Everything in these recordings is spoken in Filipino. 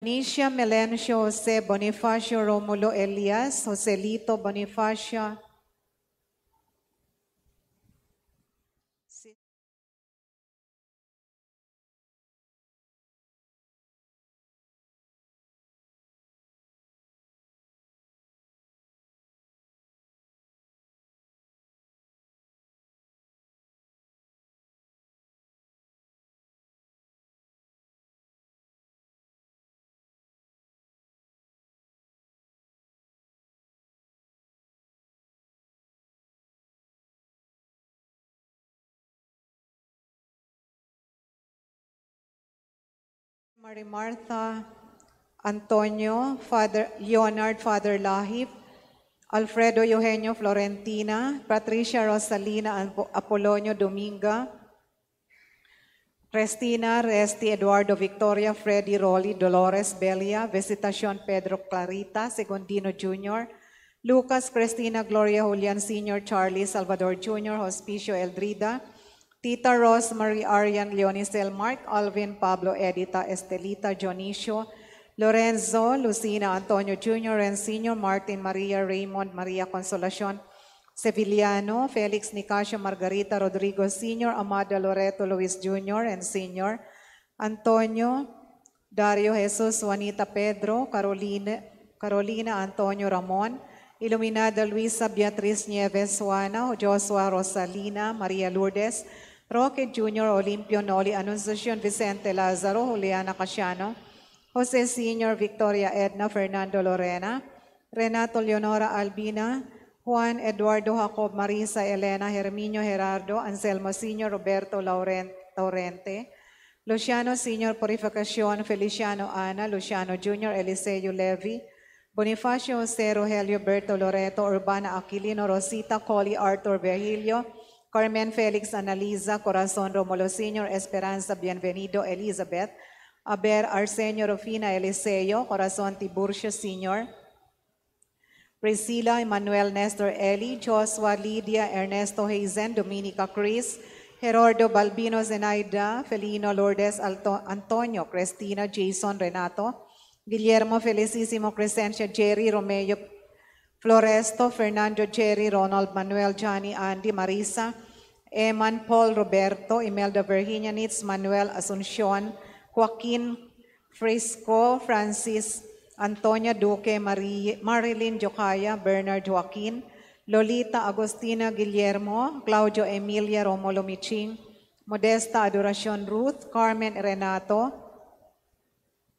Nisha Melencio Jose Bonifacio Romulo Elias, Joselito Bonifacio. Mary Martha Antonio, Father Leonard, Father Lahip, Alfredo Eugenio Florentina, Patricia Rosalina Apolonio Dominga, Cristina Resti Eduardo Victoria Freddy Rolly Dolores Belia, Visitacion Pedro Clarita Segundino Jr., Lucas Cristina Gloria Julian Sr., Charlie Salvador Jr., Hospicio Eldrida, Tita Rosemary Arian Leonicel Mark, Alvin Pablo Edita Estelita Dionisio, Lorenzo Lucina Antonio Jr. and Sr., Martin Maria Raymond Maria Consolacion Sevillano, Felix Nicasio Margarita Rodrigo Sr., Amada Loreto Luis Jr. and Sr., Antonio Dario Jesus Juanita Pedro, Carolina Antonio Ramon, Iluminada Luisa Beatriz Nieves Juana, Joshua Rosalina, Maria Lourdes, Roque Jr., Olimpio Noli, Anunciacion Vicente Lazaro, Juliana Casiano, Jose Sr., Victoria Edna, Fernando Lorena, Renato Leonora Albina, Juan Eduardo Jacob Marisa Elena, Herminio Gerardo, Anselmo Sr., Roberto Laurente, Luciano Sr. Purificacion, Feliciano Ana, Luciano Jr., Eliseo Levi, Bonifacio Jose Rogelio Berto Loreto, Urbana Aquilino, Rosita Colly, Arthur Virgilio, Carmen Felix Analiza, Corazon Romulo Sr., Esperanza Bienvenido Elizabeth, Aber Arsenio Rufina Eliseo, Corazon Tiburcio Sr., Priscilla Emmanuel Nestor Eli, Joshua Lydia Ernesto Hazen, Dominica Chris, Gerardo Balbino Zenaida, Felino Lourdes Antonio, Cristina Jason Renato, Guillermo Felicissimo Crescencia Jerry Romeo Floresto, Fernando Jerry, Ronald Manuel Johnny Andy Marisa, Eman Paul Roberto, Imelda Virginia Nitz, Manuel Asuncion, Joaquin Frisco, Francis Antonia Duque, Marilyn Jocaya, Bernard Joaquin, Lolita Agustina Guillermo, Claudio Emilia Romulo Miching, Modesta Adoracion Ruth, Carmen Renato,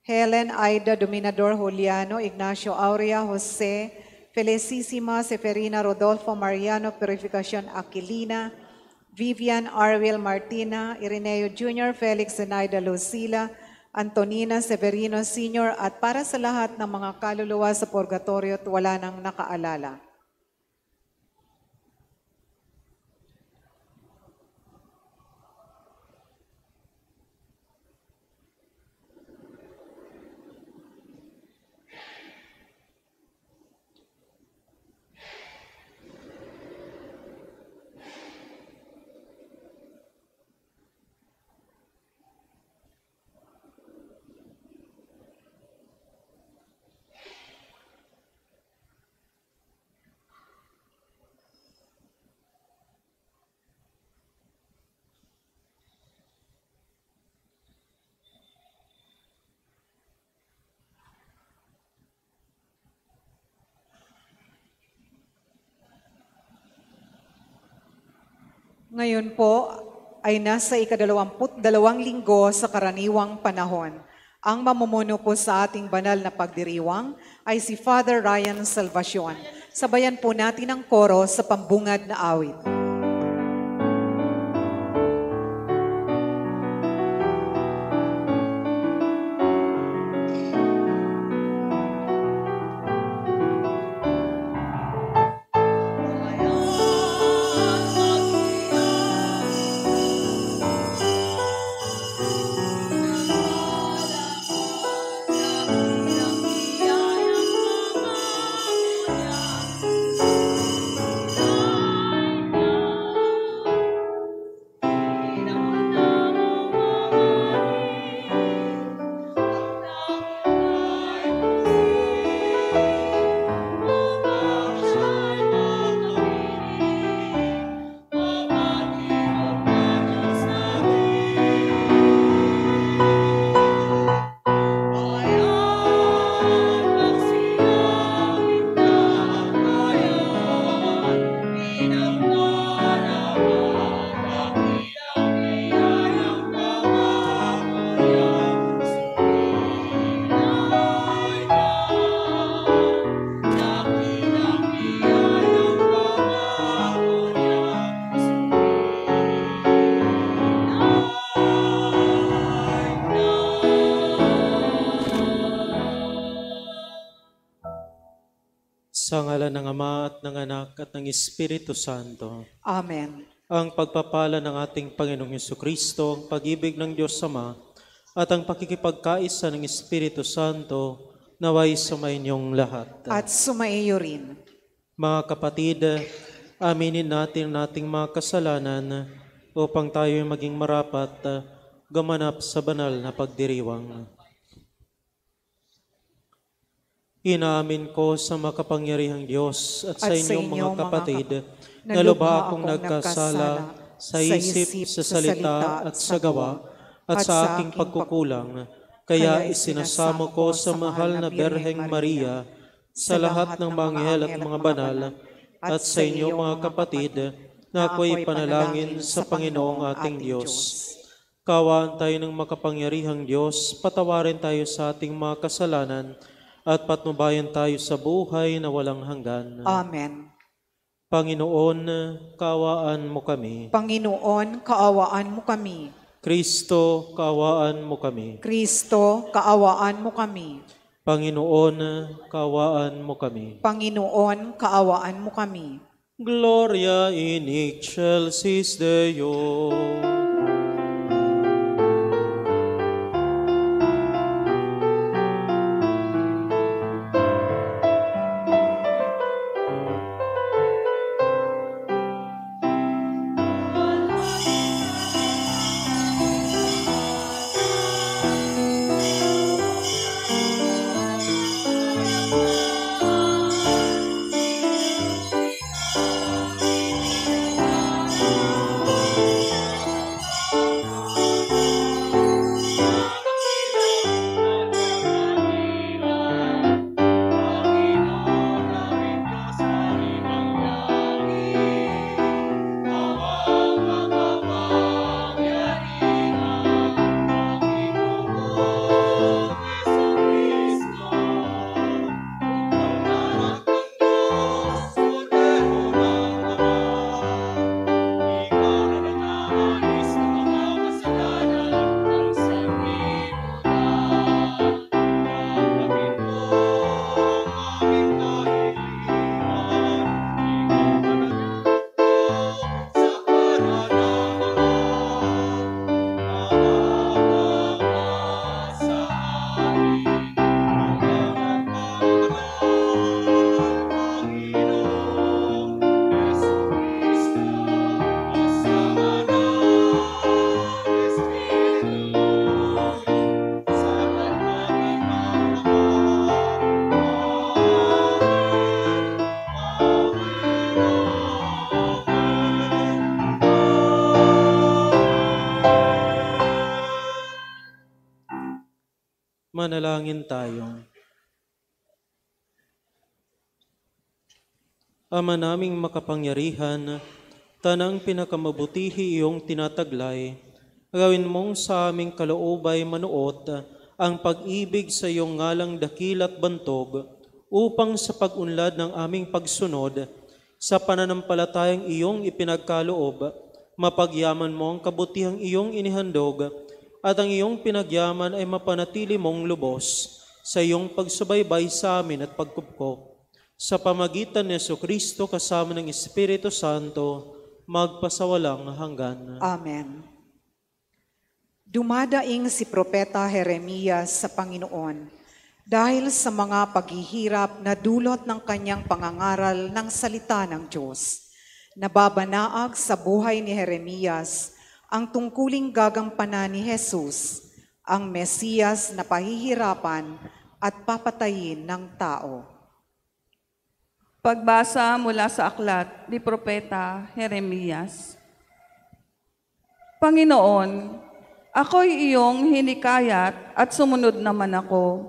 Helen Aida Dominador Juliano, Ignacio Aurea Jose, Felicissima Seferina Rodolfo Mariano Purificacion Aquilina, Vivian Arwil Martina, Ireneo Jr., Felix Zenaida Lucila, Antonina Severino Sr. at para sa lahat ng mga kaluluwa sa purgatorio at wala nang nakaalala. Ngayon po ay nasa ika-22 linggo sa karaniwang panahon. Ang mamumuno po sa ating banal na pagdiriwang ay si Father Ryan Salvacion. Sabayan po natin ang koro sa pambungad na awit. Sa ngalan ng Ama at ng Anak at ng Espiritu Santo. Amen. Ang pagpapala ng ating Panginoong Jesucristo, ang pag-ibig ng Diyos Ama, at ang pakikipagkaisa ng Espiritu Santo, naway sumainyong lahat. At sumaiyo rin. Mga kapatid, aminin natin nating mga kasalanan upang tayo maging marapat gumanap sa banal na pagdiriwang. Inaamin ko sa makapangyarihang Diyos at sa inyong mga kapatid na lubha akong nagkasala sa isip, sa salita at sa gawa at sa aking pagkukulang. Kaya isinasamo ko sa mahal na Berheng Maria, sa lahat ng mga anghel at mga banal, at sa inyo mga kapatid, na ako'y panalangin sa Panginoong ating Diyos. Kawaan tayo ng makapangyarihang Diyos, patawarin tayo sa ating mga kasalanan, at patnubayan tayo sa buhay na walang hanggan. Amen. Panginoon, kaawaan mo kami. Panginoon, kaawaan mo kami. Kristo, kaawaan mo kami. Kristo, kaawaan mo kami. Panginoon, kaawaan mo kami. Panginoon, kaawaan mo kami. Gloria in excelsis Deo. Manalangin tayo. Ama naming makapangyarihan, tanang pinakamabutihi iyong tinataglay, gawin mong sa aming kaloobay manuot ang pag-ibig sa iyong ngalang dakil at bantog, upang sa pag-unlad ng aming pagsunod, sa pananampalatayang iyong ipinagkaloob, mapagyaman mo ang kabutihang iyong inihandog, at ang iyong pinagyaman ay mapanatili mong lubos sa iyong pagsubaybay sa amin at pagkupkop. Sa pamagitan ni Jesucristo kasama ng Espiritu Santo, magpasawalang hanggan. Amen. Dumadaing si Propeta Jeremias sa Panginoon dahil sa mga paghihirap na dulot ng kanyang pangangaral ng salita ng Diyos. Nababanaag sa buhay ni Jeremias ang tungkuling gagampanan ni Jesus, ang Mesiyas na pahihirapan at papatayin ng tao. Pagbasa mula sa aklat ni Propeta Jeremias. Panginoon, ako'y iyong hinikayat at sumunod naman ako.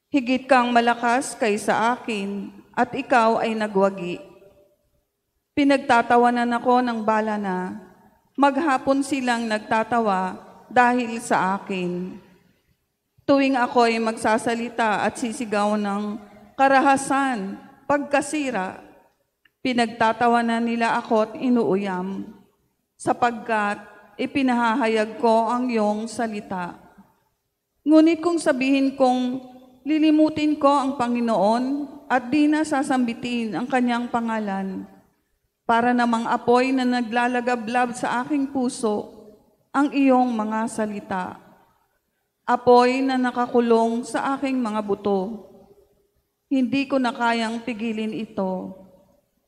Higit kang malakas kaysa akin at ikaw ay nagwagi. Pinagtatawanan ako ng bala na, maghapon silang nagtatawa dahil sa akin. Tuwing ako'y magsasalita at sisigaw ng karahasan, pagkasira, pinagtatawanan nila ako at inuuyam, sapagkat ipinahahayag ko ang iyong salita. Ngunit kung sabihin kong Lilimutin ko ang Panginoon at di na sasambitin ang kanyang pangalan. Para namang apoy na naglalagablab sa aking puso ang iyong mga salita. Apoy na nakakulong sa aking mga buto. Hindi ko na kayang pigilin ito.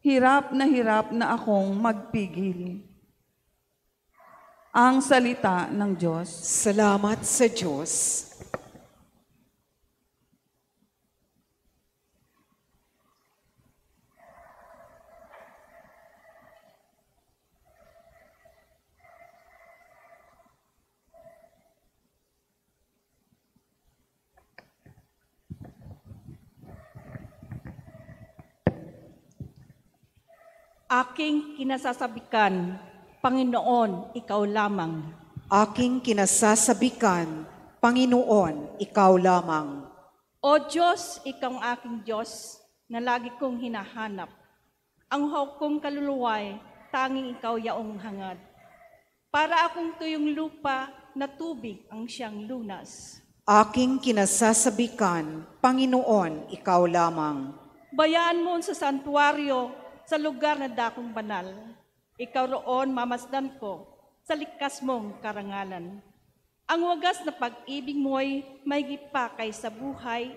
Hirap na akong magpigil. Ang salita ng Diyos. Salamat sa Diyos. Aking kinasasabikan, Panginoon, ikaw lamang. Aking kinasasabikan, Panginoon, ikaw lamang. O Diyos, ikaw ang aking Diyos na lagi kong hinahanap. Ang hawak kong kaluluway, tanging ikaw yaong hangad. Para akong tuyong lupa na tubig ang siyang lunas. Aking kinasasabikan, Panginoon, ikaw lamang. Bayaan mo sa santuaryo, sa lugar na dakong banal. Ikaw roon mamasdan ko sa likas mong karangalan. Ang wagas na pag-ibig mo'y may gipa kaysa buhay,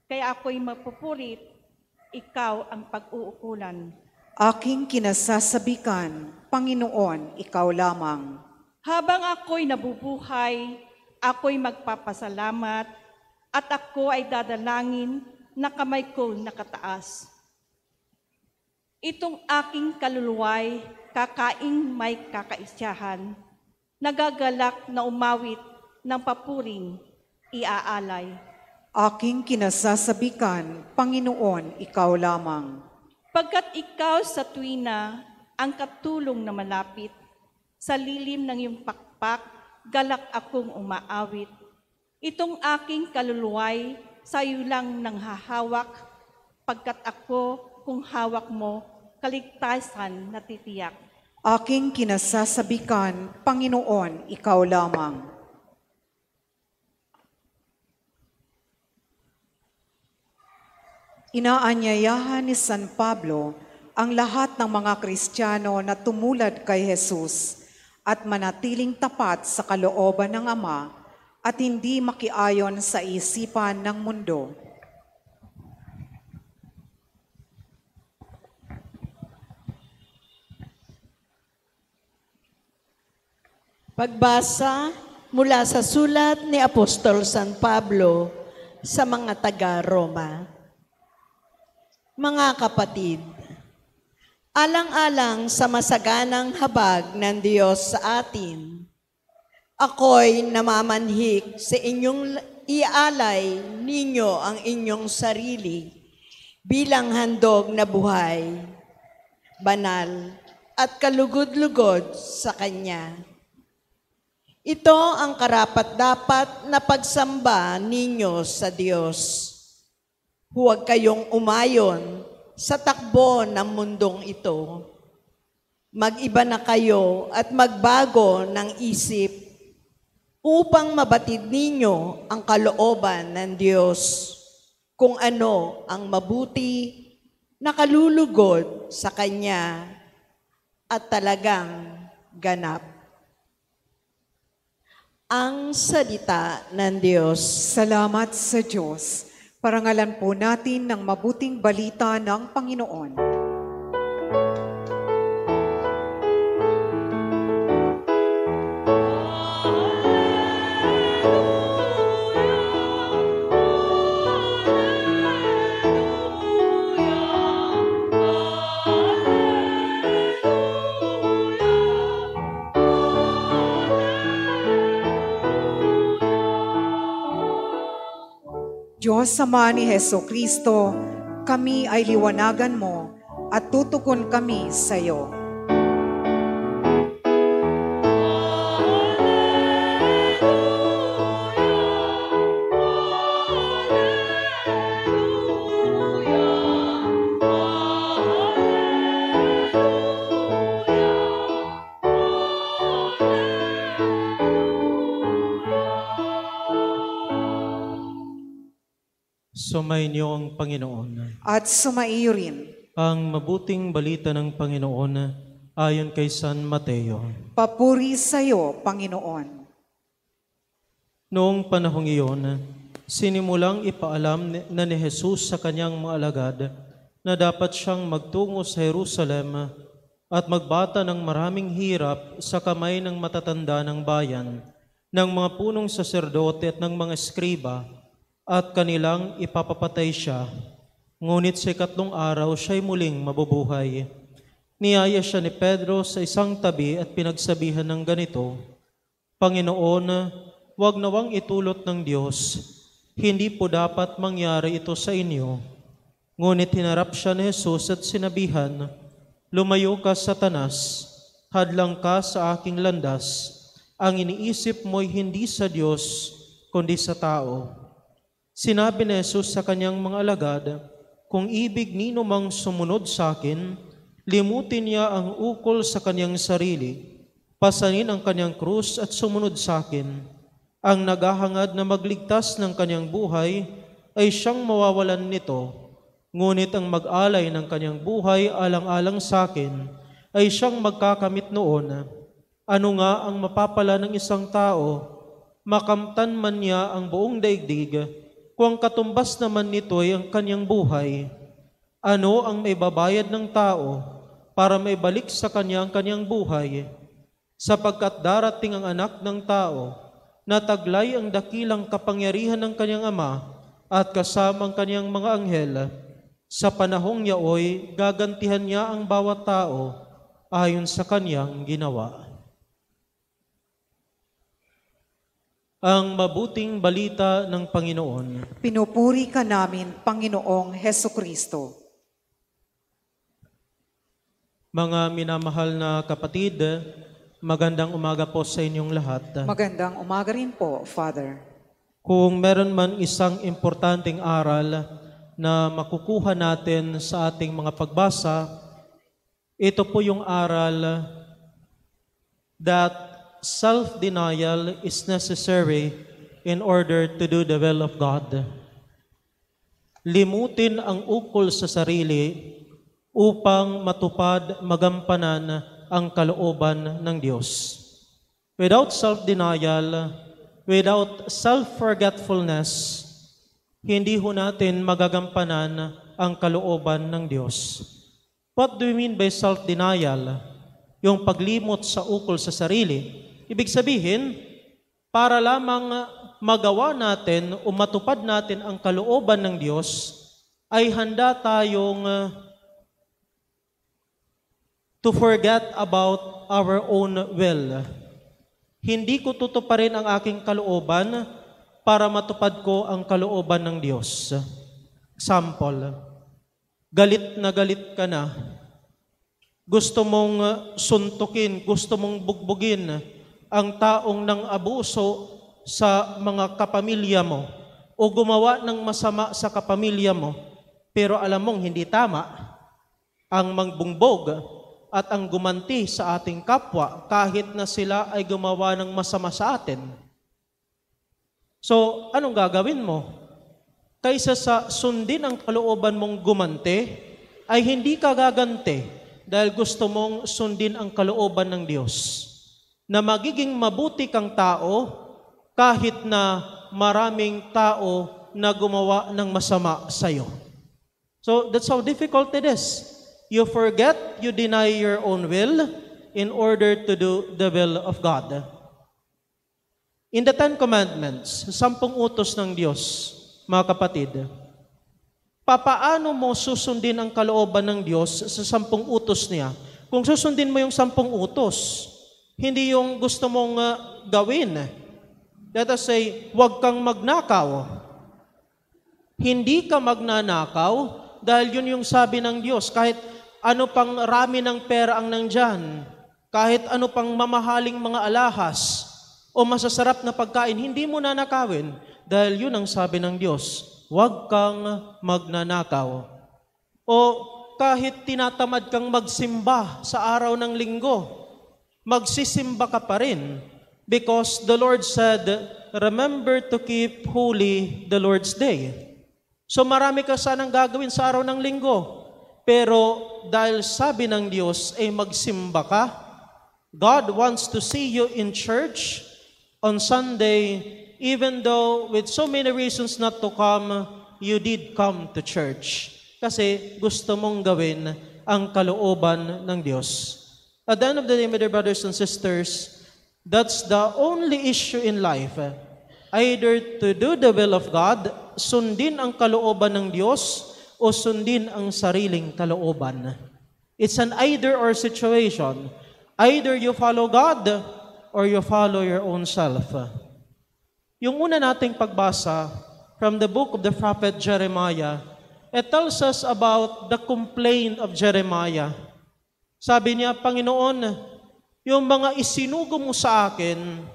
kaya ako'y mapupurit, ikaw ang pag-uukulan. Aking kinasasabikan, Panginoon, ikaw lamang. Habang ako'y nabubuhay, ako'y magpapasalamat, at ako ay dadalangin na kamay ko nakataas. Itong aking kaluluway, kakaing may kakaisyahan, nagagalak na umawit ng papuring iaalay. Aking kinasasabikan, Panginoon, ikaw lamang. Pagkat ikaw sa tuwina ang katulong na malapit, sa lilim ng iyong pakpak, galak akong umaawit. Itong aking kaluluway, sa iyo lang nang hahawak, pagkat ako, kung hawak mo, kaligtasan natitiyak. Aking kinasasabikan, Panginoon, ikaw lamang. Inaanyayahan ni San Pablo ang lahat ng mga Kristiyano na tumulad kay Jesus at manatiling tapat sa kalooban ng Ama at hindi makiayon sa isipan ng mundo. Pagbasa mula sa sulat ni Apostol San Pablo sa mga taga-Roma. Mga kapatid, alang-alang sa masaganang habag ng Diyos sa atin, ako'y namamanhik sa inyong ialay ninyo ang inyong sarili bilang handog na buhay, banal at kalugod-lugod sa Kanya. Ito ang karapat-dapat na pagsamba ninyo sa Diyos. Huwag kayong umayon sa takbo ng mundong ito. Mag-iba na kayo at magbago ng isip upang mabatid ninyo ang kalooban ng Diyos, kung ano ang mabuti na kalulugod sa Kanya at talagang ganap. Ang salita ng Diyos. Salamat sa Diyos. Parangalan po natin ng mabuting balita ng Panginoon. Diyos Ama ni Jesucristo, kami ay liwanagan mo at tutugon kami sa iyo. Sumainyo ang Panginoon. At sumaiyo rin. Ang mabuting balita ng Panginoon ayon kay San Mateo. Papuri sa iyo, Panginoon. Noong panahong iyon, sinimulang ipaalam na ni Jesus sa kanyang mga alagad na dapat siyang magtungo sa Jerusalem at magbata ng maraming hirap sa kamay ng matatanda ng bayan, ng mga punong saserdote at ng mga eskriba, at kanilang ipapapatay siya. Ngunit sa 3 araw siya'y muling mabubuhay. Niyaya siya ni Pedro sa isang tabi at pinagsabihan ng ganito, Panginoon, huwag nawang itulot ng Diyos. Hindi po dapat mangyari ito sa inyo. Ngunit hinarap siya ni Jesus at sinabihan, Lumayo ka, Satanas, hadlang ka sa aking landas. Ang iniisip mo'y hindi sa Diyos, kundi sa tao. Sinabi ni Jesus sa kanyang mga alagad, Kung ibig nino mang sumunod sa akin, limutin niya ang ukol sa kanyang sarili, pasanin ang kanyang krus at sumunod sa akin. Ang naghahangad na magligtas ng kanyang buhay ay siyang mawawalan nito. Ngunit ang mag-alay ng kanyang buhay alang-alang sa akin ay siyang magkakamit noon. Ano nga ang mapapala ng isang tao? Makamtan man niya ang buong daigdig, kung ang katumbas naman nito ay ang kanyang buhay. Ano ang maibabayad ng tao para maibalik sa kanya ang kanyang buhay? Sapagkat darating ang anak ng tao, na taglay ang dakilang kapangyarihan ng kanyang ama at kasama ang kanyang mga anghel. Sa panahong yaoy, gagantihan niya ang bawat tao ayon sa kanyang ginawa. Ang mabuting balita ng Panginoon. Pinupuri ka namin, Panginoong Hesukristo. Mga minamahal na kapatid, magandang umaga po sa inyong lahat. Magandang umaga rin po, Father. Kung meron man isang importanteng aral na makukuha natin sa ating mga pagbasa, ito po yung aral that self-denial is necessary in order to do the will of God. Limutin ang ukol sa sarili upang matupad, magampanan ang kalooban ng Diyos. Without self-denial, without self-forgetfulness, hindi ho natin magagampanan ang kalooban ng Diyos. What do we mean by self-denial? Yung paglimot sa ukol sa sarili. Ibig sabihin, para lamang magawa natin o matupad natin ang kalooban ng Diyos, ay handa tayong to forget about our own will. Hindi ko tutuparin ang aking kalooban para matupad ko ang kalooban ng Diyos. Example, galit na galit ka na. Gusto mong suntukin, gusto mong bugbugin ang taong nang abuso sa mga kapamilya mo o gumawa ng masama sa kapamilya mo, pero alam mong hindi tama ang mangbungbog at ang gumanti sa ating kapwa kahit na sila ay gumawa ng masama sa atin. So, anong gagawin mo? Kaysa sa sundin ang kalooban mong gumanti, ay hindi ka gaganti dahil gusto mong sundin ang kalooban ng Diyos. Na magiging mabuti kang tao kahit na maraming tao na gumawa ng masama sa iyo. So, that's how difficult it is. You forget, you deny your own will in order to do the will of God. In the 10 Commandments, 10 utos ng Diyos, mga kapatid, papaano mo susundin ang kalooban ng Diyos sa 10 utos niya? Kung susundin mo yung 10 utos, hindi yung gusto mong gawin. Let us say, huwag kang magnakaw. Hindi ka magnanakaw dahil yun yung sabi ng Diyos. Kahit ano pang rami ng pera ang nandyan, kahit ano pang mamahaling mga alahas, o masasarap na pagkain, hindi mo nanakawin dahil yun ang sabi ng Diyos, huwag kang magnanakaw. O kahit tinatamad kang magsimba sa araw ng linggo, magsisimba ka pa rin because the Lord said, remember to keep holy the Lord's day. So marami ka sanang gagawin sa araw ng linggo. Pero dahil sabi ng Diyos ay magsimba ka, God wants to see you in church on Sunday, even though with so many reasons not to come, you did come to church. Kasi gusto mong gawin ang kalooban ng Diyos. At the end of the day, my dear brothers and sisters, that's the only issue in life. Either to do the will of God, sundin ang kalooban ng Diyos, o sundin ang sariling kalooban. It's an either-or situation. Either you follow God or you follow your own self. Yung una nating pagbasa from the book of the prophet Jeremiah, it tells us about the complaint of Jeremiah. Sabi niya, Panginoon, yung mga isinugo mo sa akin,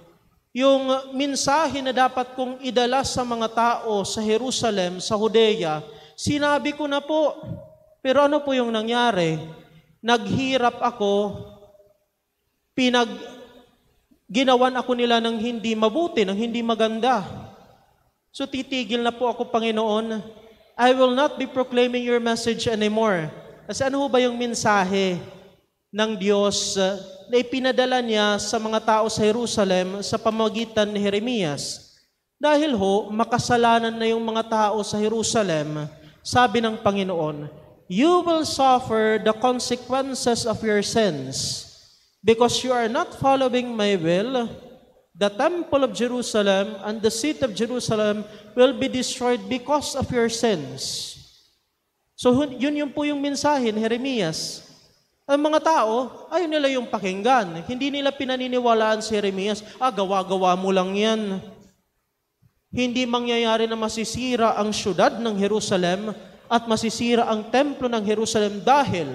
yung mensahe na dapat kong idala sa mga tao sa Jerusalem, sa Judea, sinabi ko na po. Pero ano po yung nangyari? Naghirap ako, ginawan ako nila ng hindi mabuti, ng hindi maganda. So titigil na po ako, Panginoon. I will not be proclaiming your message anymore. Kasi ano ba yung mensahe ng Diyos na ipinadala niya sa mga tao sa Jerusalem sa pamamagitan ni Jeremias? Dahil makasalanan na yung mga tao sa Jerusalem, sabi ng Panginoon, you will suffer the consequences of your sins because you are not following my will. The temple of Jerusalem and the seat of Jerusalem will be destroyed because of your sins. So yun po yung mensahe ni Jeremias. Ang mga tao, ayaw nila yung pakinggan. Hindi nila pinaniniwalaan si Jeremias, gawa-gawa mo lang yan. Hindi mangyayari na masisira ang syudad ng Jerusalem at masisira ang templo ng Jerusalem dahil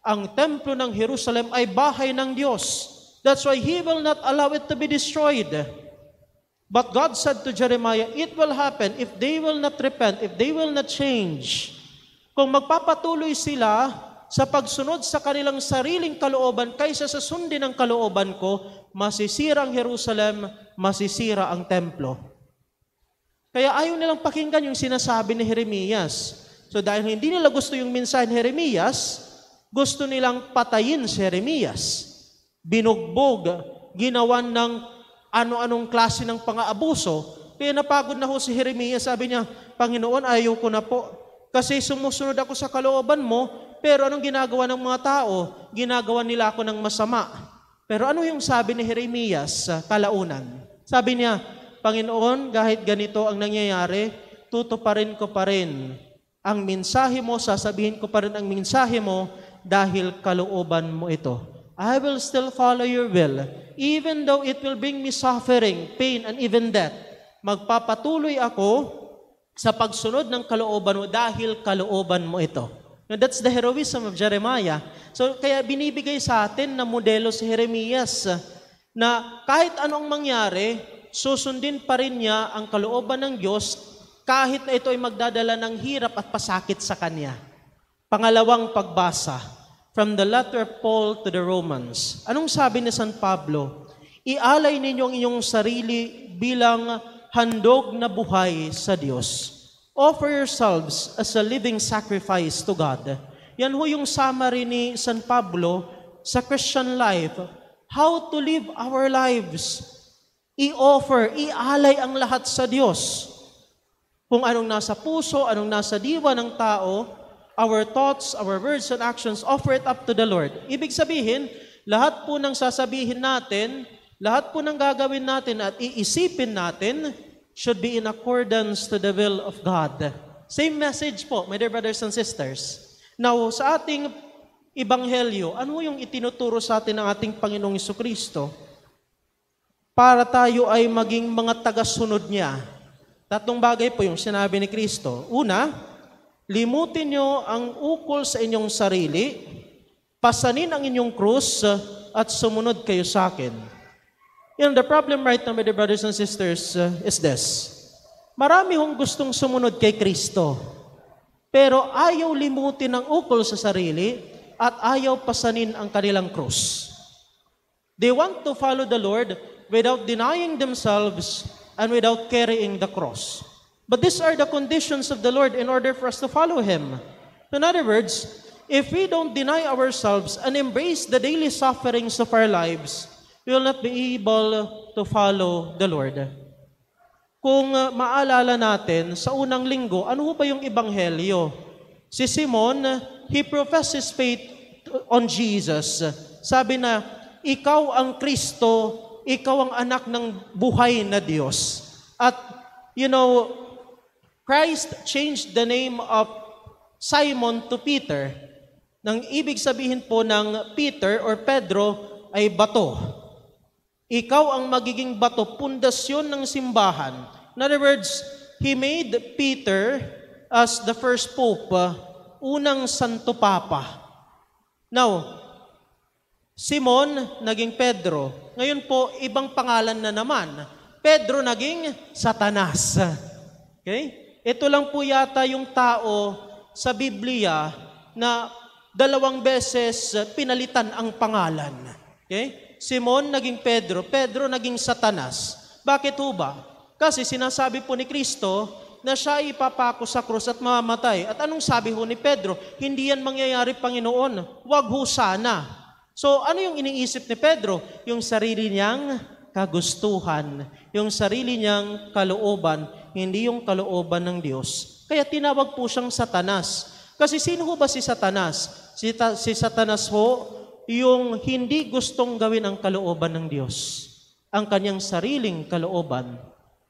ang templo ng Jerusalem ay bahay ng Diyos. That's why He will not allow it to be destroyed. But God said to Jeremiah, it will happen if they will not repent, if they will not change. Kung magpapatuloy sila sa pagsunod sa kanilang sariling kalooban kaysa sa sundin ng kalooban ko, masisira ang Jerusalem, masisira ang templo. Kaya ayaw nilang pakinggan yung sinasabi ni Jeremias. So dahil hindi nila gusto yung mensahe ni Jeremias, gusto nilang patayin si Jeremias. Binugbog, ginawan ng ano-anong klase ng pang-aabuso. Kaya napagod na si Jeremias, sabi niya, Panginoon, ayaw ko na po. Kasi sumusunod ako sa kalooban mo, pero anong ginagawa ng mga tao? Ginagawa nila ako ng masama. Pero ano yung sabi ni Jeremias sa kalaunan? Sabi niya, Panginoon, kahit ganito ang nangyayari, tutuparin ko pa rin ang mensahe mo, sasabihin ko pa rin ang mensahe mo dahil kalooban mo ito. I will still follow your will, even though it will bring me suffering, pain, and even death. Magpapatuloy ako sa pagsunod ng kalooban mo dahil kalooban mo ito. Now, that's the heroism of Jeremiah. So, kaya binibigay sa atin na modelo si Jeremias na kahit anong mangyari, susundin pa rin niya ang kalooban ng Diyos kahit na ito ay magdadala ng hirap at pasakit sa kanya. Pangalawang pagbasa, from the letter of Paul to the Romans. Anong sabi ni San Pablo? Ialay ninyo ang inyong sarili bilang handog na buhay sa Diyos. Offer yourselves as a living sacrifice to God. Yan ho yung summary ni San Pablo sa Christian life. How to live our lives. I-offer, ialay ang lahat sa Diyos. Kung anong nasa puso, anong nasa diwa ng tao, our thoughts, our words and actions, offer it up to the Lord. Ibig sabihin, lahat po ng sasabihin natin, lahat po ng gagawin natin at iisipin natin should be in accordance to the will of God. Same message po, my dear brothers and sisters. Now, sa ating Ebanghelyo, ano yung itinuturo sa atin ng ating Panginoong Jesucristo? Para tayo ay maging mga tagasunod niya. Tatlong bagay po yung sinabi ni Kristo. Una, limutin nyo ang ukol sa inyong sarili, pasanin ang inyong krus, at sumunod kayo sa akin. The problem right now, my dear brothers and sisters, is this. Marami hong gustong sumunod kay Kristo, pero ayaw limutin ang ukol sa sarili at ayaw pasanin ang kanilang krus. They want to follow the Lord without denying themselves and without carrying the cross. But these are the conditions of the Lord in order for us to follow Him. In other words, if we don't deny ourselves and embrace the daily sufferings of our lives, we will not be able to follow the Lord. Kung maalala natin, sa unang linggo, ano ba yung ebanghelyo? Si Simon, he professed his faith on Jesus. Sabi na, ikaw ang Kristo, ikaw ang anak ng buhay na Diyos. At, Christ changed the name of Simon to Peter. Nang ibig sabihin po ng Peter or Pedro ay bato. Ikaw ang magiging bato, pundasyon ng simbahan. In other words, He made Peter as the first pope, unang Santo Papa. Now, Simon naging Pedro. Ngayon po, ibang pangalan na naman. Pedro naging Satanas. Okay? Ito lang po yata yung tao sa Biblia na 2 beses pinalitan ang pangalan. Okay? Simon naging Pedro, Pedro naging Satanas. Bakit ho ba? Kasi sinasabi po ni Kristo na siya ipapako sa krus at mamamatay. At anong sabi ho ni Pedro? Hindi yan mangyayari, Panginoon. Wag ho sana. So ano yung iniisip ni Pedro? Yung sarili niyang kagustuhan, yung sarili niyang kalooban, hindi yung kalooban ng Diyos. Kaya tinawag po siyang Satanas. Kasi sino ho ba si Satanas? Si Satanas ho, yung hindi gustong gawin ang kalooban ng Diyos, ang kanyang sariling kalooban.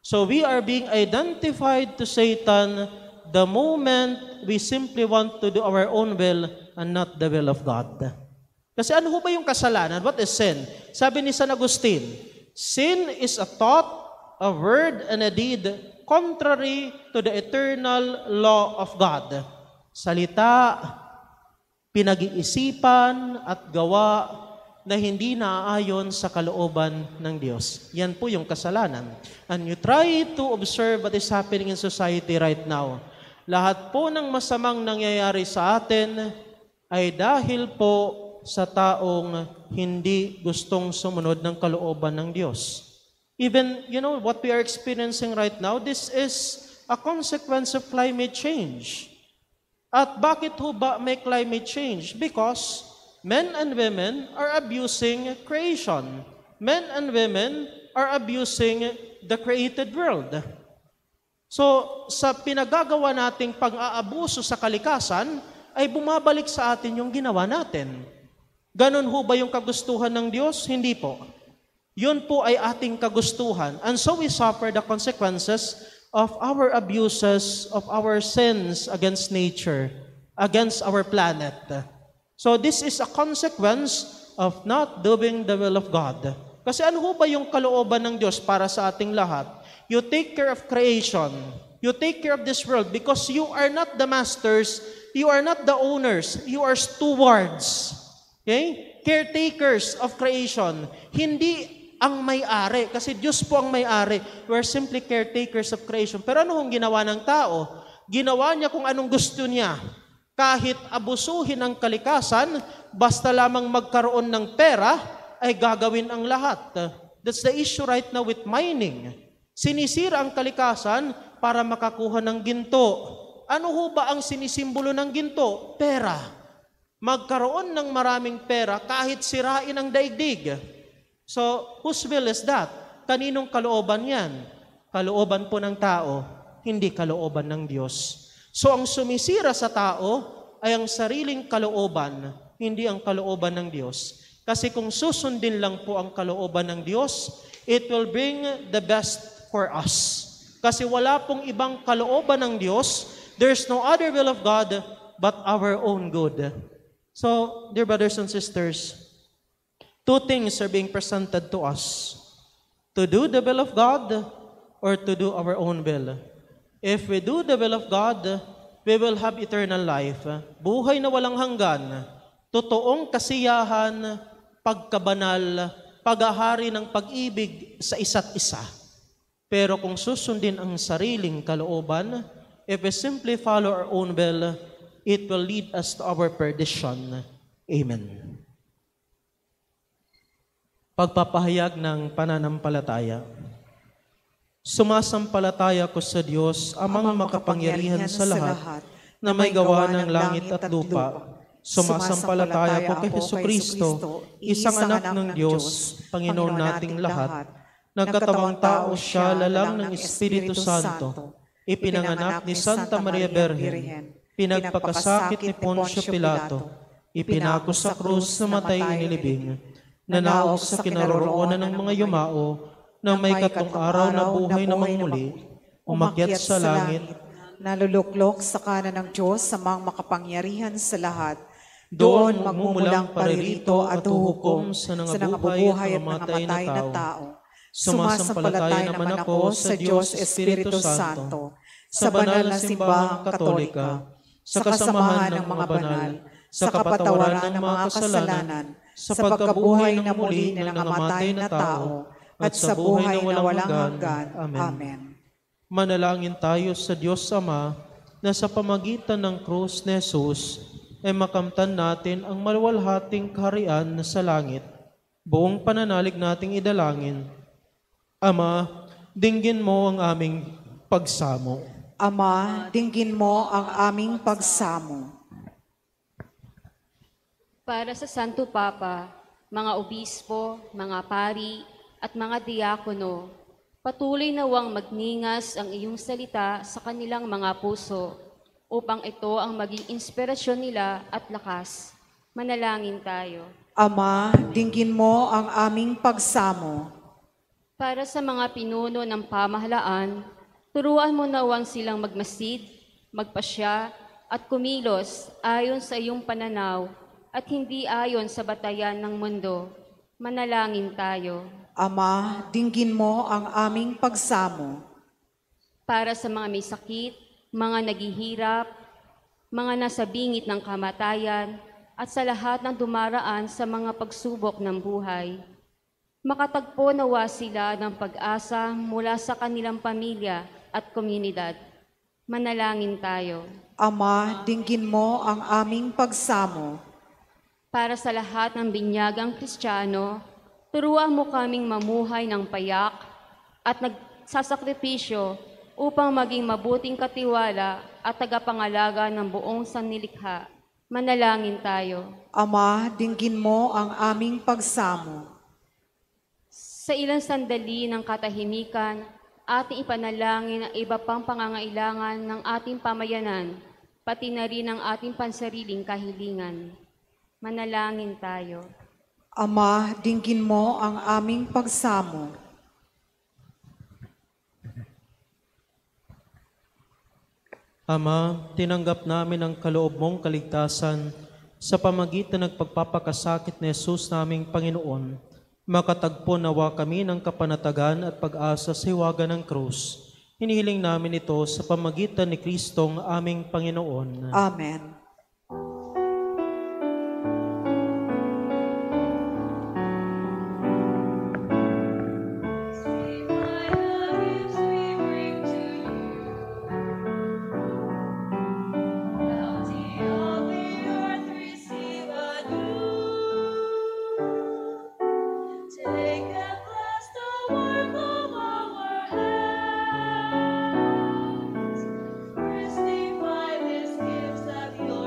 So we are being identified to Satan the moment we simply want to do our own will and not the will of God. Kasi ano ho ba yung kasalanan? What is sin? Sabi ni San Agustin, sin is a thought, a word, and a deed contrary to the eternal law of God. Salita, pinag-iisipan at gawa na hindi naaayon sa kalooban ng Diyos. Yan po yung kasalanan. And you try to observe what is happening in society right now. Lahat po ng masamang nangyayari sa atin ay dahil po sa taong hindi gustong sumunod ng kalooban ng Diyos. Even, what we are experiencing right now, this is a consequence of climate change. At bakit ho ba may climate change? Because men and women are abusing creation. Men and women are abusing the created world. So, sa pinagagawa nating pang-aabuso sa kalikasan, ay bumabalik sa atin yung ginawa natin. Ganon ho ba yung kagustuhan ng Diyos? Hindi po. Yun po ay ating kagustuhan. And so we suffer the consequences of our abuses, of our sins against nature, against our planet. So this is a consequence of not doing the will of God. Kasi ano ho ba yung kalooban ng Diyos para sa ating lahat? You take care of creation. You take care of this world because you are not the masters, you are not the owners, you are stewards. Okay? Caretakers of creation. Hindi ang may-ari, kasi Diyos po ang may-ari. We're simply caretakers of creation. Pero ano hong ginawa ng tao? Ginawa niya kung anong gusto niya. Kahit abusuhin ang kalikasan, basta lamang magkaroon ng pera, ay gagawin ang lahat. That's the issue right now with mining. Sinisira ang kalikasan para makakuha ng ginto. Ano ho ba ang sinisimbolo ng ginto? Pera. Magkaroon ng maraming pera kahit sirain ang daigdig. So, whose will is that? Kaninong kalooban yan? Kalooban po ng tao, hindi kalooban ng Diyos. So, ang sumisira sa tao ay ang sariling kalooban, hindi ang kalooban ng Diyos. Kasi kung susundin lang po ang kalooban ng Diyos, it will bring the best for us. Kasi wala pong ibang kalooban ng Diyos. There's no other will of God but our own good. So, dear brothers and sisters, two things are being presented to us. To do the will of God or to do our own will. If we do the will of God, we will have eternal life. Buhay na walang hanggan. Totoong kasiyahan, pagkabanal, paghahari ng pag-ibig sa isa't isa. Pero kung susundin ang sariling kalooban, if we simply follow our own will, it will lead us to our perdition. Amen. Pagpapahayag ng pananampalataya. Sumasampalataya ko sa Diyos, amang makapangyarihan sa lahat, na may gawa ng langit at lupa. Sumasampalataya ko kay Jesucristo, isang anak ng Diyos, Panginoon nating lahat. Nagkatawang tao siya, lalang ng Espiritu Santo, ipinanganak ni Santa Maria Birhen, pinagpakasakit ni Poncio Pilato, ipinako sa krus, namatay inilibing, nanaog sa kinaroroonan ng mga yumao, nang may 3 araw na buhay namang muli, umakyat sa langit, naluluklok sa kanan ng Diyos sa mga makapangyarihan sa lahat. Doon magmumulang paririto at huhukom sa nangabubuhay at nangamatay na tao. Sumasampalataya naman ako sa Diyos Espiritu Santo, sa banal na simbahang katolika, sa kasamahan ng mga banal, sa kapatawaran ng mga kasalanan, sa pagkabuhay na muli ng nangamatay na tao, at sa buhay na walang hanggan. Amen. Manalangin tayo sa Diyos Ama na sa pamagitan ng krus ni Jesus ay makamtan natin ang maluwalhating kaharian sa langit. Buong pananalig nating idalangin. Ama, dinggin mo ang aming pagsamo. Ama, dinggin mo ang aming pagsamo. Para sa Santo Papa, mga obispo, mga pari, at mga diakono, patuloy nawang magningas ang iyong salita sa kanilang mga puso upang ito ang maging inspirasyon nila at lakas. Manalangin tayo. Ama, dinggin mo ang aming pagsamo. Para sa mga pinuno ng pamahalaan, turuan mo nawang silang magmasid, magpasya, at kumilos ayon sa iyong pananaw at hindi ayon sa batayan ng mundo. Manalangin tayo. Ama, dinggin mo ang aming pagsamo. Para sa mga may sakit, mga naghihirap, mga nasa bingit ng kamatayan, at sa lahat ng dumaraan sa mga pagsubok ng buhay. Makatagpo nawa sila ng pag-asa mula sa kanilang pamilya at komunidad. Manalangin tayo. Ama, dinggin mo ang aming pagsamo. Para sa lahat ng binyagang Kristiyano, turuan mo kaming mamuhay ng payak at nagsasakripisyo upang maging mabuting katiwala at tagapangalaga ng buong sanlilikha. Manalangin tayo. Ama, dinggin mo ang aming pagsamo. Sa ilang sandali ng katahimikan, ating ipanalangin ang iba pang pangangailangan ng ating pamayanan, pati na rin ang ating pansariling kahilingan. Manalangin tayo. Ama, dinggin mo ang aming pagsamo. Ama, tinanggap namin ang kaloob mong kaligtasan sa pamagitan ng pagpapakasakit ni Jesus naming Panginoon. Makatagpo nawa kami ng kapanatagan at pag-asa sa hiwaga ng krus. Hinihiling namin ito sa pamagitan ni Kristong aming Panginoon. Amen. Testify this gift of yours.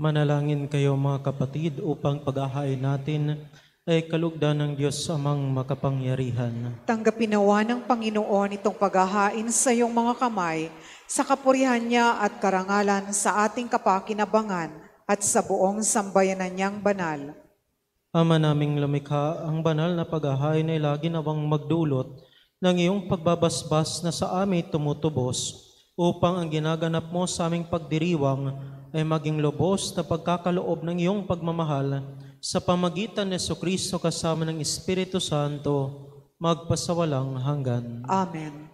Manalangin kayo mga kapatid upang pag-ahain natin ay kalugdan ng Diyos amang makapangyarihan. Tanggapin nawa ng Panginoon itong paghahain sa iyong mga kamay, sa kapurihan niya at karangalan sa ating kapakinabangan at sa buong sambayanan niyang banal. Ama naming lumikha, ang banal na pag-ahain ay lagi nawang magdulot ng iyong pagbabasbas na sa amin tumutubos, upang ang ginaganap mo sa aming pagdiriwang ay maging lubos na pagkakaloob ng iyong pagmamahal sa pamagitan ni Jesucristo kasama ng Espiritu Santo, magpasawalang hanggan. Amen.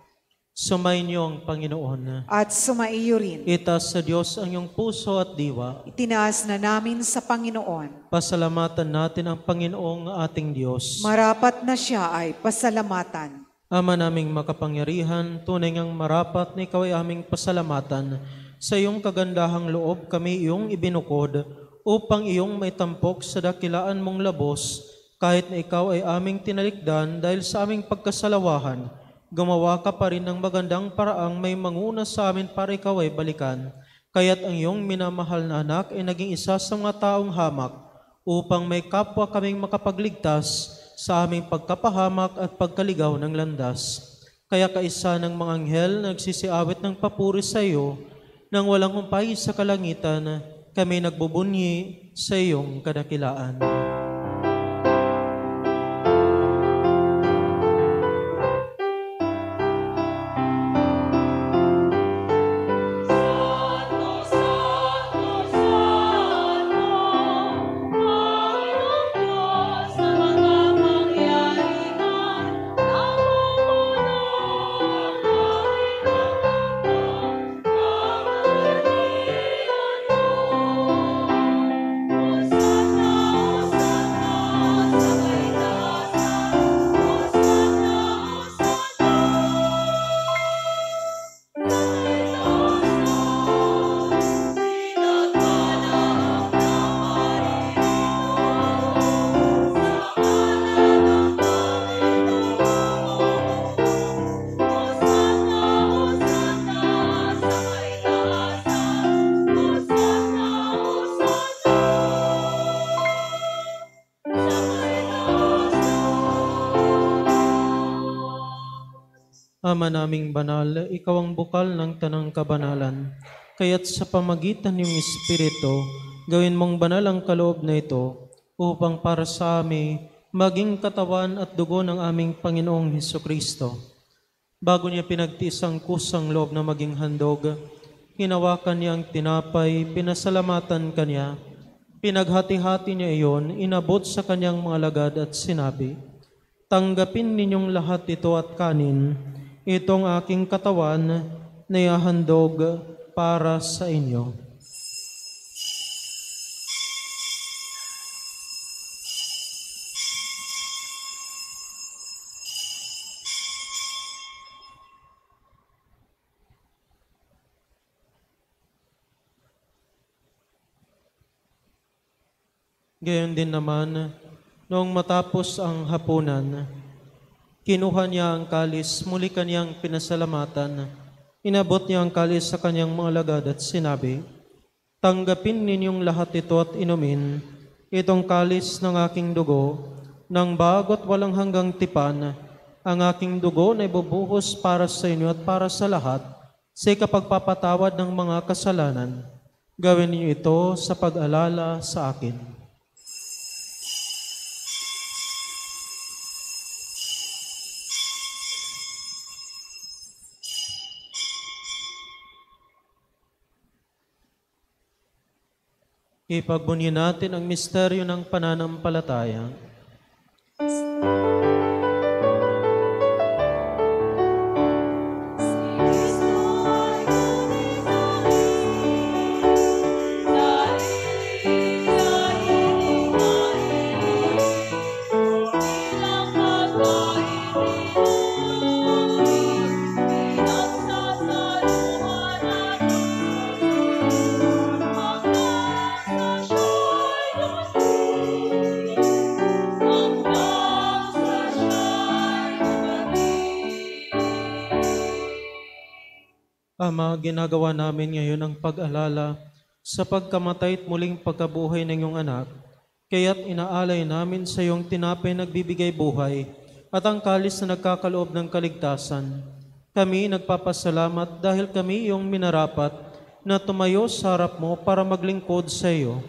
Sumainyo ang Panginoon. At sumaiyo rin. Itaas sa Diyos ang iyong puso at diwa. Itinaas na namin sa Panginoon. Pasalamatan natin ang Panginoong ating Diyos. Marapat na siya ay pasalamatan. Ama naming makapangyarihan, tunay ngang marapat na ikaw ay aming pasalamatan. Sa iyong kagandahang loob kami iyong ibinukod upang iyong may tampok sa dakilaan mong labos, kahit na ikaw ay aming tinalikdan dahil sa aming pagkasalawahan. Gumawa ka pa rin ng magandang paraang may manguna sa amin para ikaw ay balikan. Kaya't ang iyong minamahal na anak ay naging isa sa mga taong hamak upang may kapwa kaming makapagligtas sa aming pagkapahamak at pagkaligaw ng landas. Kaya kaisa ng mga anghel nagsisiawit ng papuri sa iyo, nang walang humpay sa kalangitan, kami nagbubunyi sa iyong kadakilaan. Ama naming banal, ikaw ang bukal ng tanang kabanalan. Kaya't sa pamagitan ng Espiritu, gawin mong banal ang kaloob na ito upang para sa amin maging katawan at dugo ng aming Panginoong Hesukristo. Bago niya pinagtiis ang kusang loob na maging handog, hinawakan niya ang tinapay, pinasalamatan kanya, pinaghati-hati niya iyon, inabot sa kanyang mga alagad at sinabi, "Tanggapin ninyong lahat ito at kanin, itong aking katawan na ihahandog para sa inyo." Gayon din naman, noong matapos ang hapunan, kinuha niya ang kalis, muli kanyang pinasalamatan. Inabot niya ang kalis sa kanyang mga alagad at sinabi, "Tanggapin ninyong lahat ito at inumin, itong kalis ng aking dugo, ng bago't walang hanggang tipan, ang aking dugo na ibubuhos para sa inyo at para sa lahat, sa ikapagpapatawad ng mga kasalanan. Gawin niyo ito sa pag-alala sa akin." Ipagbunyi natin ang misteryo ng pananampalataya. Ama, ginagawa namin ngayon ang pag-alala sa pagkamatay at muling pagkabuhay ng iyong anak, kaya't inaalay namin sa iyong tinapay nagbibigay buhay at ang kalis na nagkakaloob ng kaligtasan. Kami nagpapasalamat dahil kami iyong minarapat na tumayo sa harap mo para maglingkod sa iyo.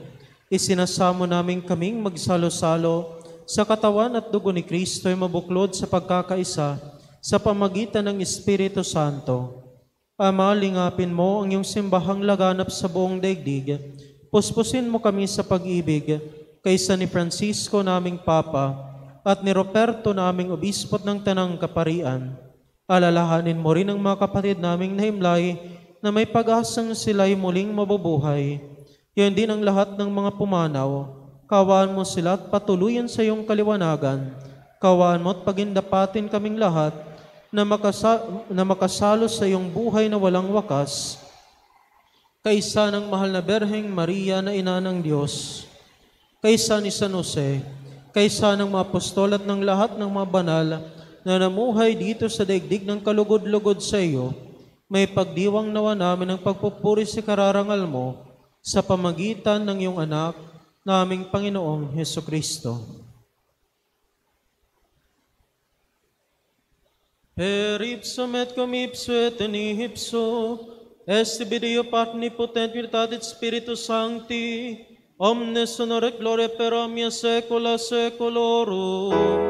Isinasamo namin kaming magsalo-salo sa katawan at dugo ni Kristo ay mabuklod sa pagkakaisa sa pamagitan ng Espiritu Santo. Ama, lingapin mo ang iyong simbahang laganap sa buong daigdig. Puspusin mo kami sa pag-ibig kaysa ni Francisco naming Papa at ni Roberto naming Obispot ng Tanang Kaparian. Alalahanin mo rin ang mga kapatid naming nahimlay na may pag-asang sila'y muling mabubuhay. Yan din ang lahat ng mga pumanaw. Kawaan mo sila at patuluyan sa iyong kaliwanagan. Kawaan mo at pagindapatin kaming lahat na makasalo sa iyong buhay na walang wakas. Kaisa ng mahal na Berheng Maria na ina ng Diyos, kaisa ni San Jose, kaisa ng mga apostol at ng lahat ng mga banal na namuhay dito sa daigdig ng kalugod-lugod sa iyo, may pagdiwang nawa namin ang pagpupuri sa kararangal mo sa pamagitan ng iyong anak, naming Panginoong Hesukristo. Per ipsum et cum ipso et in ipso, est video partnipotent Viritatis Spiritus Sancti, omnes honor et gloria per omnia saecula saeculorum.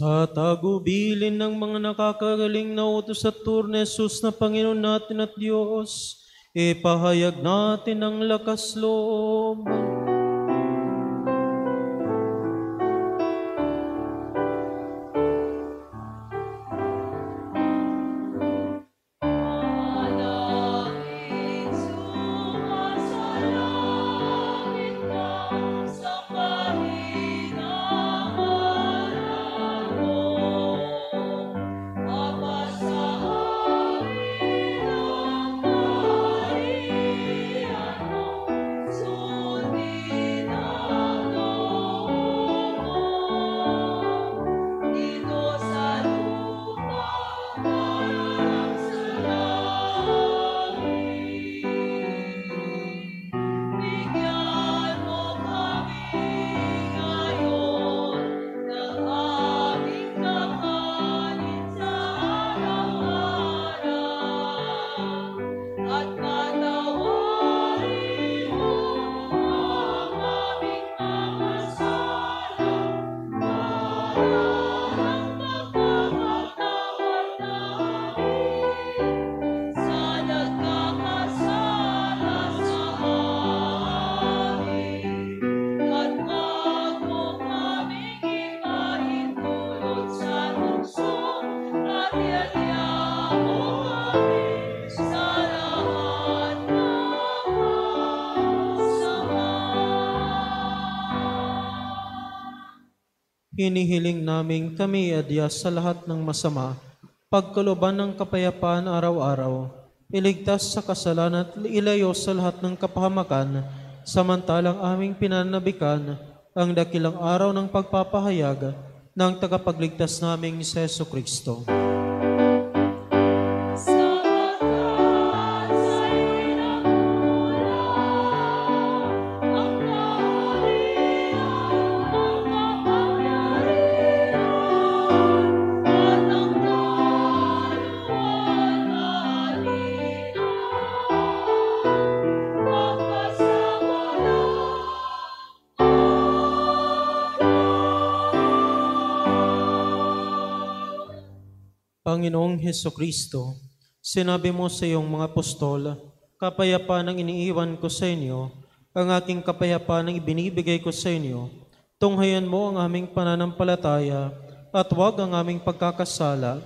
Sa tagubilin ng mga nakakagaling na utos at turo ni Jesus na Panginoon natin at Diyos, ipahayag natin ang lakas loob. Hinihiling namin kami adyas sa lahat ng masama, pagkaluban ng kapayapaan araw-araw, iligtas sa kasalanan at ilayo sa lahat ng kapahamakan, samantalang aming pinanabikan ang dakilang araw ng pagpapahayag ng tagapagligtas naming si Jesucristo. Panginoong Hesukristo, sinabi mo sa iyong mga apostol, kapayapaan ang iniiwan ko sa inyo, ang aking kapayapaan ang ibinibigay ko sa inyo. Tunghayan mo ang aming pananampalataya at huwag ang aming pagkakasala.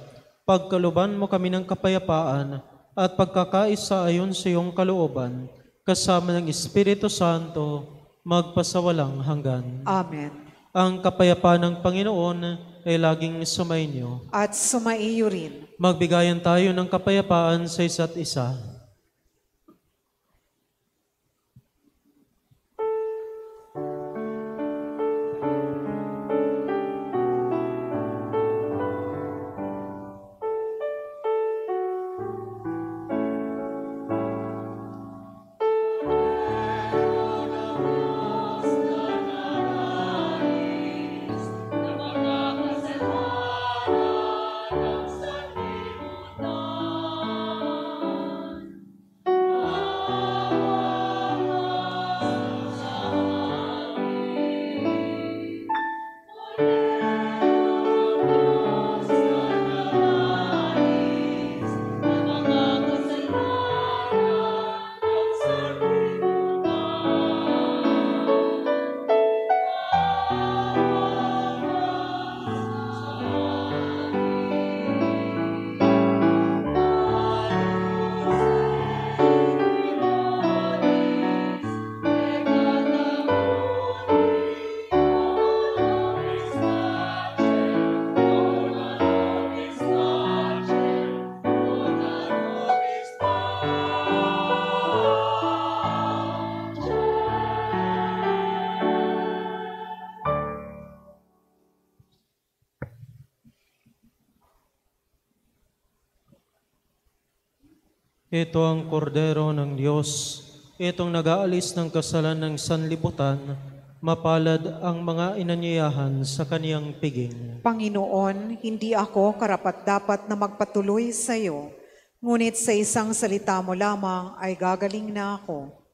Pagkaluban mo kami ng kapayapaan at pagkakaisa ayon sa iyong kalooban, kasama ng Espiritu Santo, magpasawalang hanggan. Amen. Ang kapayapaan ng Panginoon ay laging sumainyo. at sumaiyo rin. Magbigayan tayo ng kapayapaan sa isa't isa. Ito ang kordero ng Diyos, itong nag-aalis ng kasalanan ng sanlibutan, mapalad ang mga inanyayahan sa kaniyang piging. Panginoon, hindi ako karapat-dapat na magpatuloy sa iyo, ngunit sa isang salita mo lamang ay gagaling na ako.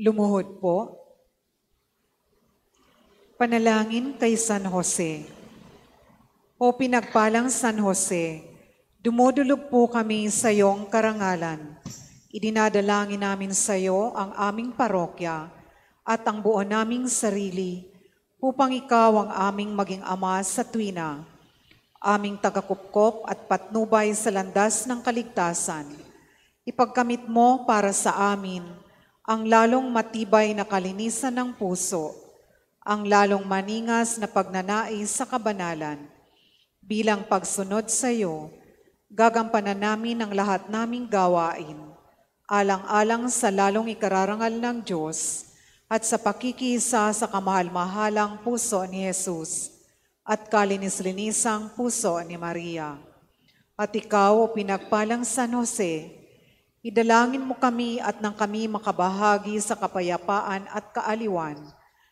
Lumuhod po. Panalangin kay San Jose. O pinagpalang San Jose, dumudulog po kami sa iyong karangalan. Idinadalangin namin sa iyo ang aming parokya at ang buo naming sarili upang ikaw ang aming maging ama sa tuwina, aming tagakupkop at patnubay sa landas ng kaligtasan. Ipagkamit mo para sa amin ang lalong matibay na kalinisan ng puso, ang lalong maningas na pagnanais sa kabanalan. Bilang pagsunod sa iyo, gagampanan namin ang lahat naming gawain, alang-alang sa lalong ikararangal ng Diyos at sa pakikisa sa kamahal-mahalang puso ni Jesus at kalinis-linisang puso ni Maria. At ikaw, o pinagpalang San Jose, idalangin mo kami at nang kami makabahagi sa kapayapaan at kaaliwan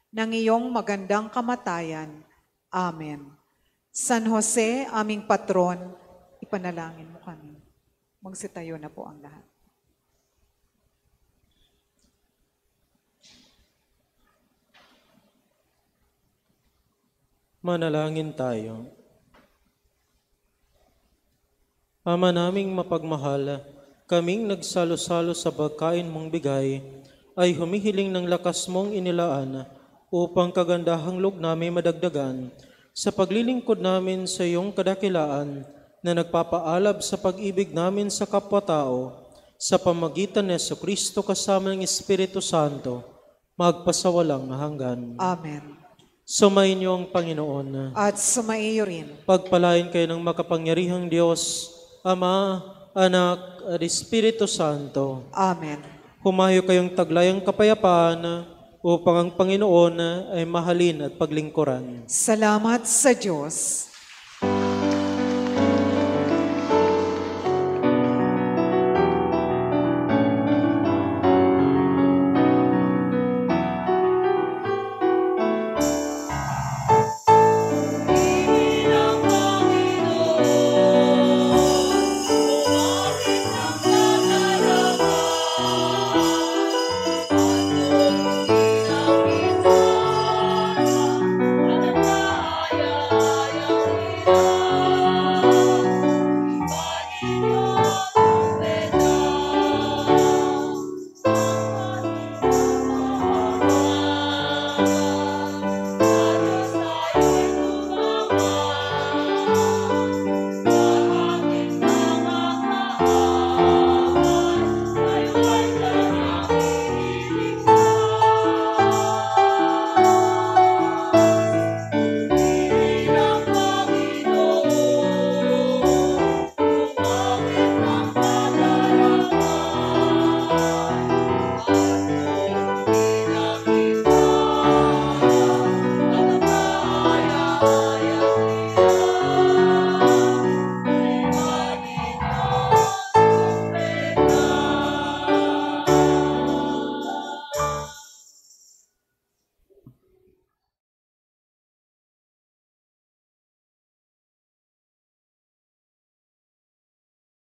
ng iyong magandang kamatayan. Amen. San Jose, aming patron, ipanalangin mo kami. Magsitayo na po ang lahat. Manalangin tayo. Ama naming mapagmahal, kaming nagsalo-salo sa pagkain mong bigay, ay humihiling ng lakas mong inilaan upang kagandahang loob namin madagdagan sa paglilingkod namin sa iyong kadakilaan na nagpapaalab sa pag-ibig namin sa kapwa-tao sa pamagitan ni Jesucristo kasama ng Espiritu Santo, magpasawalang hanggan. Amen. Sumayin niyo ang Panginoon. At sumaiyo rin. Pagpalain kayo ng makapangyarihang Diyos, Ama, Anak, at Espiritu Santo. Amen. Humayo kayong taglayang kapayapaan upang ang Panginoon ay mahalin at paglingkuran. Salamat sa Diyos.